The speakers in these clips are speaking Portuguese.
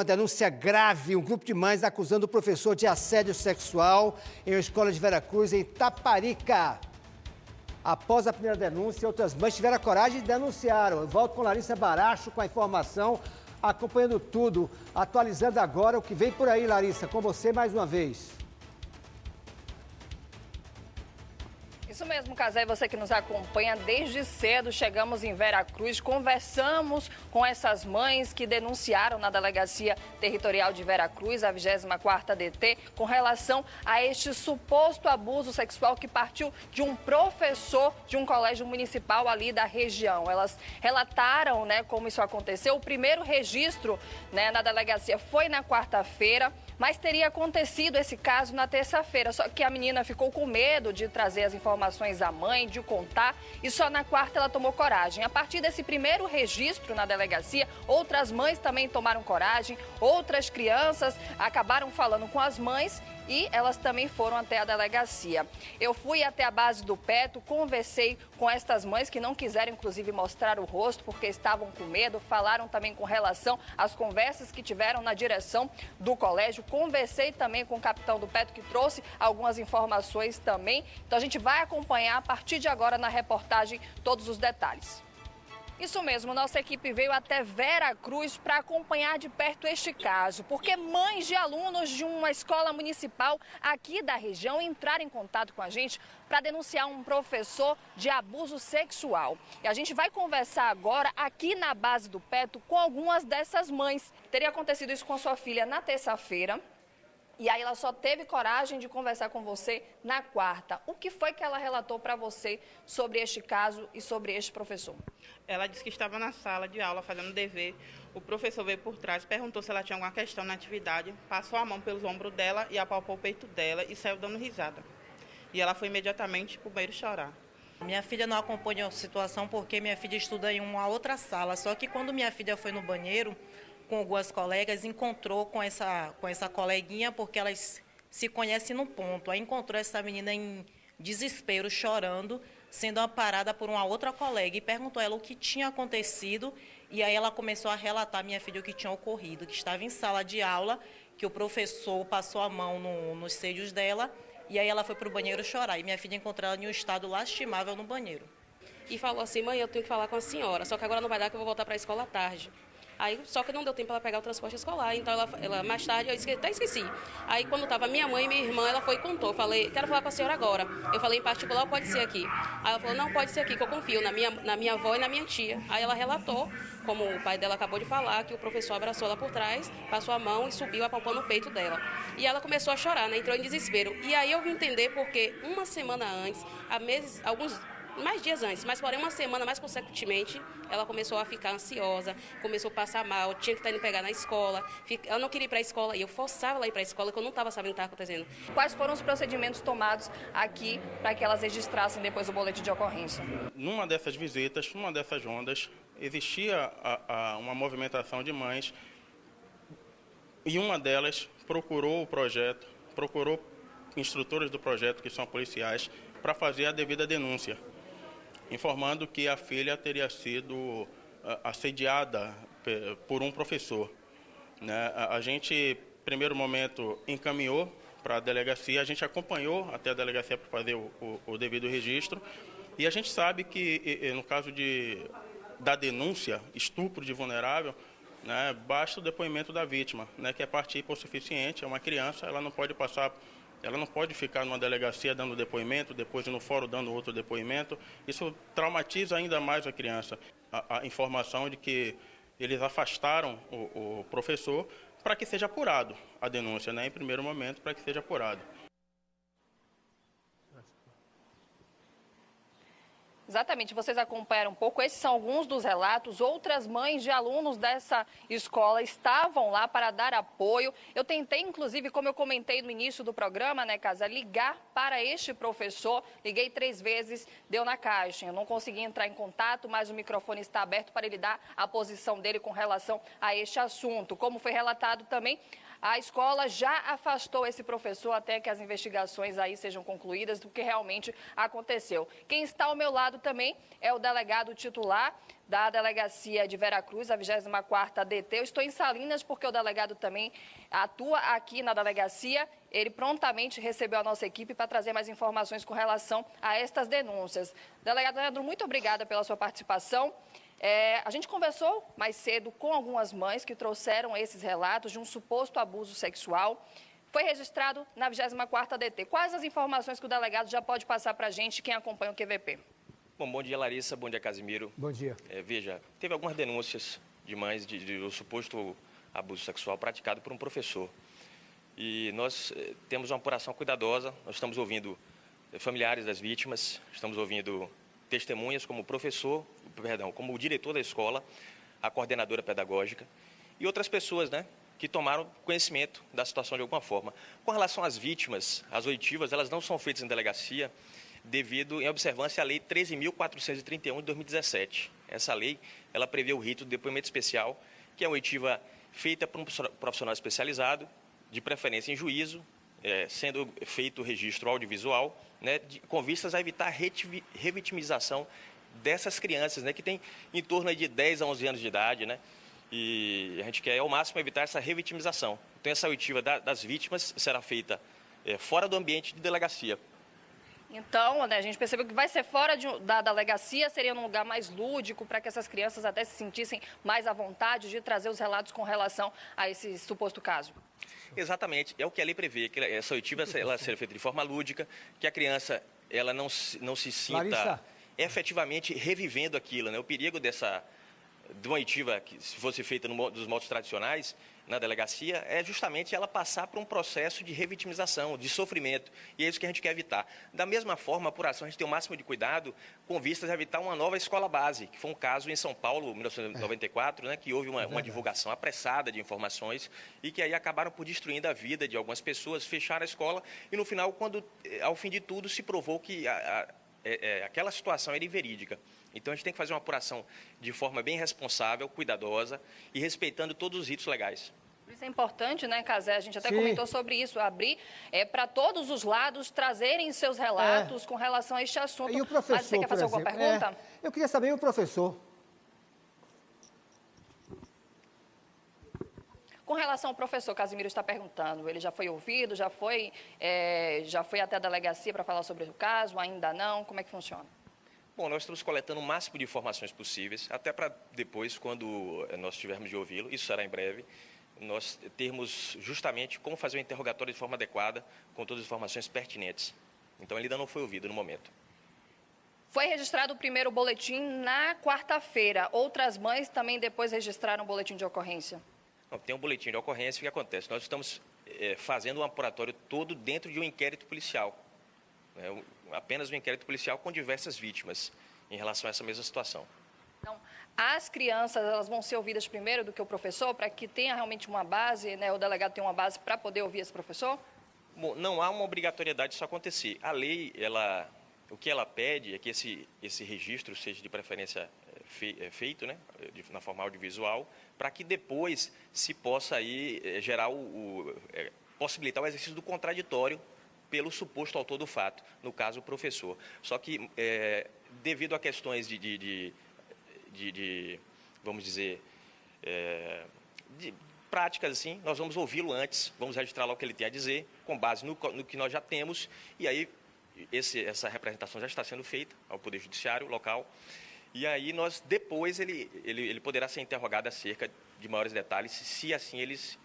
Uma denúncia grave, um grupo de mães acusando o professor de assédio sexual em uma escola de Veracruz, em Taparica. Após a primeira denúncia, outras mães tiveram a coragem e denunciaram. Eu volto com Larissa Baracho com a informação, acompanhando tudo, atualizando agora o que vem por aí, Larissa, com você mais uma vez. Isso mesmo, Casé, você que nos acompanha desde cedo, chegamos em Veracruz, conversamos com essas mães que denunciaram na Delegacia Territorial de Veracruz, a 24ª DT, com relação a este suposto abuso sexual que partiu de um professor de um colégio municipal ali da região. Elas relataram, como isso aconteceu. O primeiro registro, na delegacia foi na quarta-feira, mas teria acontecido esse caso na terça-feira, só que a menina ficou com medo de trazer as informações à mãe, de contar, e só na quarta ela tomou coragem. A partir desse primeiro registro na delegacia, outras mães também tomaram coragem, outras crianças acabaram falando com as mães e elas também foram até a delegacia. Eu fui até a base do Peto, conversei com estas mães que não quiseram, inclusive, mostrar o rosto porque estavam com medo, falaram também com relação às conversas que tiveram na direção do colégio. Conversei também com o capitão do Peto, que trouxe algumas informações também. Então a gente vai acompanhar a partir de agora na reportagem todos os detalhes. Isso mesmo, nossa equipe veio até Veracruz para acompanhar de perto este caso, porque mães de alunos de uma escola municipal aqui da região entraram em contato com a gente para denunciar um professor de abuso sexual. E a gente vai conversar agora aqui na base do Peto com algumas dessas mães. Teria acontecido isso com sua filha na terça-feira. E aí ela só teve coragem de conversar com você na quarta. O que foi que ela relatou para você sobre este caso e sobre este professor? Ela disse que estava na sala de aula fazendo dever. O professor veio por trás, perguntou se ela tinha alguma questão na atividade, passou a mão pelos ombros dela e apalpou o peito dela e saiu dando risada. E ela foi imediatamente para o banheiro chorar. Minha filha não acompanhou a situação porque minha filha estuda em uma outra sala. Só que quando minha filha foi no banheiro com algumas colegas, encontrou com essa coleguinha, porque elas se conhecem no ponto. Aí encontrou essa menina em desespero, chorando, sendo amparada por uma outra colega, e perguntou a ela o que tinha acontecido, e aí ela começou a relatar à minha filha o que tinha ocorrido, que estava em sala de aula, que o professor passou a mão nos seios dela, e aí ela foi para o banheiro chorar, e minha filha encontrou ela em um estado lastimável no banheiro. E falou assim: mãe, eu tenho que falar com a senhora, só que agora não vai dar, que eu vou voltar para a escola à tarde. Aí, só que não deu tempo para ela pegar o transporte escolar, então ela mais tarde, eu até esqueci. Aí, quando estava minha mãe e minha irmã, ela foi e contou. Falei: quero falar com a senhora agora. Eu falei: em particular, pode ser aqui. Aí ela falou: não, pode ser aqui, que eu confio na minha avó e na minha tia. Aí ela relatou, como o pai dela acabou de falar, que o professor abraçou ela por trás, passou a mão e subiu apalpando o peito dela. E ela começou a chorar, entrou em desespero. E aí eu vim entender porque uma semana antes, há meses, mais dias antes, mas porém uma semana mais consecutivamente, ela começou a ficar ansiosa, começou a passar mal, tinha que estar indo pegar na escola, ela não queria ir para a escola e eu forçava ela a ir para a escola, que eu não estava sabendo o que estava acontecendo. Quais foram os procedimentos tomados aqui para que elas registrassem depois o boletim de ocorrência? Numa dessas visitas, numa dessas rondas, existia uma movimentação de mães e uma delas procurou o projeto, procurou instrutores do projeto, que são policiais, para fazer a devida denúncia, informando que a filha teria sido assediada por um professor. A gente, primeiro momento, encaminhou para a delegacia, a gente acompanhou até a delegacia para fazer o devido registro, e a gente sabe que, no caso da denúncia, estupro de vulnerável, basta o depoimento da vítima, que é parte hipossuficiente, é uma criança, ela não pode ficar numa delegacia dando depoimento, depois no fórum dando outro depoimento. Isso traumatiza ainda mais a criança. A informação de que eles afastaram o professor para que seja apurado a denúncia, em primeiro momento, para que seja apurado. Exatamente, vocês acompanharam um pouco, esses são alguns dos relatos. Outras mães de alunos dessa escola estavam lá para dar apoio. Eu tentei, inclusive, como eu comentei no início do programa, Casa, ligar para este professor. Liguei 3 vezes, deu na caixa. Eu não consegui entrar em contato, mas o microfone está aberto para ele dar a posição dele com relação a este assunto. Como foi relatado também, a escola já afastou esse professor até que as investigações aí sejam concluídas do que realmente aconteceu. Quem está ao meu lado também é o delegado titular da Delegacia de Veracruz, a 24ª DT. Eu estou em Salinas porque o delegado também atua aqui na delegacia. Ele prontamente recebeu a nossa equipe para trazer mais informações com relação a estas denúncias. Delegado Leandro, muito obrigada pela sua participação. A gente conversou mais cedo com algumas mães que trouxeram esses relatos de um suposto abuso sexual. Foi registrado na 24ª DT. Quais as informações que o delegado já pode passar para a gente, quem acompanha o QVP? Bom dia, Larissa. Bom dia, Casimiro. Bom dia. Veja, teve algumas denúncias de mães de suposto abuso sexual praticado por um professor. E nós temos uma apuração cuidadosa, nós estamos ouvindo familiares das vítimas, estamos ouvindo testemunhas como como o diretor da escola, a coordenadora pedagógica e outras pessoas, que tomaram conhecimento da situação de alguma forma. Com relação às vítimas, as oitivas, elas não são feitas em delegacia devido em observância à Lei 13.431 de 2017. Essa lei, ela prevê o rito do depoimento especial, que é uma oitiva feita por um profissional especializado, de preferência em juízo, sendo feito o registro audiovisual, com vistas a evitar a revitimização dessas crianças, que têm em torno de 10 a 11 anos de idade, E a gente quer, ao máximo, evitar essa revitimização. Então, essa oitiva das vítimas será feita fora do ambiente de delegacia. Então, a gente percebeu que vai ser fora da delegacia, seria num lugar mais lúdico, para que essas crianças até se sentissem mais à vontade de trazer os relatos com relação a esse suposto caso. Exatamente, é o que a lei prevê, que essa oitiva ela será feita de forma lúdica, que a criança ela não se sinta Larissa, efetivamente revivendo aquilo. O perigo de uma oitiva, que se fosse feita dos modos tradicionais, na delegacia, é justamente ela passar por um processo de revitimização, de sofrimento, e é isso que a gente quer evitar. Da mesma forma, a apuração, a gente tem o máximo de cuidado com vistas a evitar uma nova escola base, que foi um caso em São Paulo, em 1994, que houve uma divulgação apressada de informações e que aí acabaram por destruindo a vida de algumas pessoas, fecharam a escola e, no final, ao fim de tudo, se provou que aquela situação era inverídica. Então, a gente tem que fazer uma apuração de forma bem responsável, cuidadosa e respeitando todos os ritos legais. Isso é importante, Casé? A gente até comentou sobre isso, abrir para todos os lados trazerem seus relatos com relação a este assunto. E o professor, mas você quer fazer alguma pergunta? Eu queria saber, e o professor? Com relação ao professor, Casimiro está perguntando, ele já foi ouvido, já foi até a delegacia para falar sobre o caso, ainda não? Como é que funciona? Bom, nós estamos coletando o máximo de informações possíveis, até para depois, quando nós tivermos de ouvi-lo, isso será em breve, nós termos justamente como fazer o interrogatório de forma adequada, com todas as informações pertinentes. Então, ele ainda não foi ouvido no momento. Foi registrado o primeiro boletim na quarta-feira. Outras mães também depois registraram o boletim de ocorrência? Não, tem um boletim de ocorrência. O que acontece? Nós estamos fazendo um apuratório todo dentro de um inquérito policial. Apenas um inquérito policial com diversas vítimas em relação a essa mesma situação. Então, as crianças elas vão ser ouvidas primeiro do que o professor, para que tenha realmente uma base, o delegado tenha uma base para poder ouvir esse professor? Bom, não há uma obrigatoriedade disso acontecer. A lei, o que ela pede é que esse registro seja de preferência feito, na forma audiovisual, para que depois se possa aí gerar possibilitar o exercício do contraditório pelo suposto autor do fato, no caso o professor. Só que devido a questões vamos dizer, de práticas assim, nós vamos ouvi-lo antes, vamos registrar lá o que ele tem a dizer, com base no que nós já temos, e aí essa representação já está sendo feita ao Poder Judiciário local, e aí depois ele poderá ser interrogado acerca de maiores detalhes, se assim eles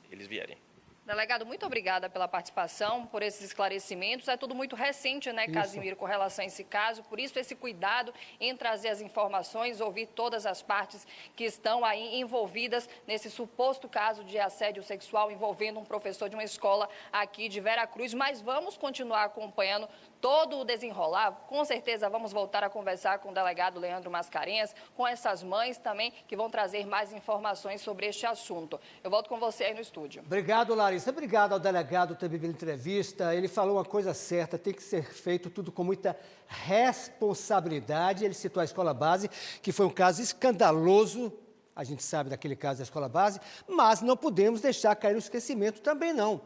vierem. Delegado, muito obrigada pela participação, por esses esclarecimentos. É tudo muito recente, Casimiro, com relação a esse caso. Por isso, esse cuidado em trazer as informações, ouvir todas as partes que estão aí envolvidas nesse suposto caso de assédio sexual envolvendo um professor de uma escola aqui de Veracruz. Mas vamos continuar acompanhando todo o desenrolar. Com certeza vamos voltar a conversar com o delegado Leandro Mascarenhas, com essas mães também, que vão trazer mais informações sobre este assunto. Eu volto com você aí no estúdio. Obrigado, Larissa. Obrigado ao delegado também pela entrevista. Ele falou uma coisa certa, tem que ser feito tudo com muita responsabilidade. Ele citou a escola base, que foi um caso escandaloso, a gente sabe daquele caso da escola base, mas não podemos deixar cair no esquecimento também não.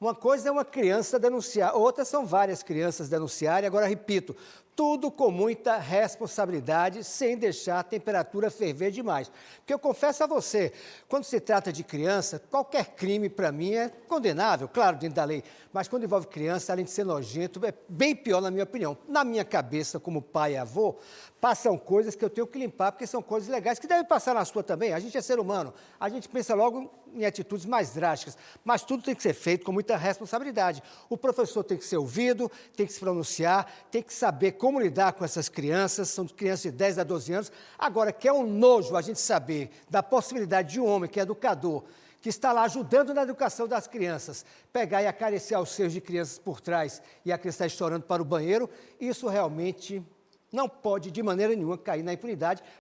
Uma coisa é uma criança denunciar, outra são várias crianças denunciarem. Agora, repito, Tudo com muita responsabilidade, sem deixar a temperatura ferver demais. Porque eu confesso a você, quando se trata de criança, qualquer crime para mim é condenável, claro, dentro da lei. Mas quando envolve criança, além de ser nojento, é bem pior na minha opinião. Na minha cabeça, como pai e avô, passam coisas que eu tenho que limpar, porque são coisas legais, que devem passar na sua também. A gente é ser humano, a gente pensa logo em atitudes mais drásticas, mas tudo tem que ser feito com muita responsabilidade. O professor tem que ser ouvido, tem que se pronunciar, tem que saber como lidar com essas crianças, são crianças de 10 a 12 anos. Agora, que é um nojo a gente saber da possibilidade de um homem que é educador, que está lá ajudando na educação das crianças, pegar e acariciar os seios de crianças por trás e a criança está chorando para o banheiro, isso realmente não pode, de maneira nenhuma, cair na impunidade.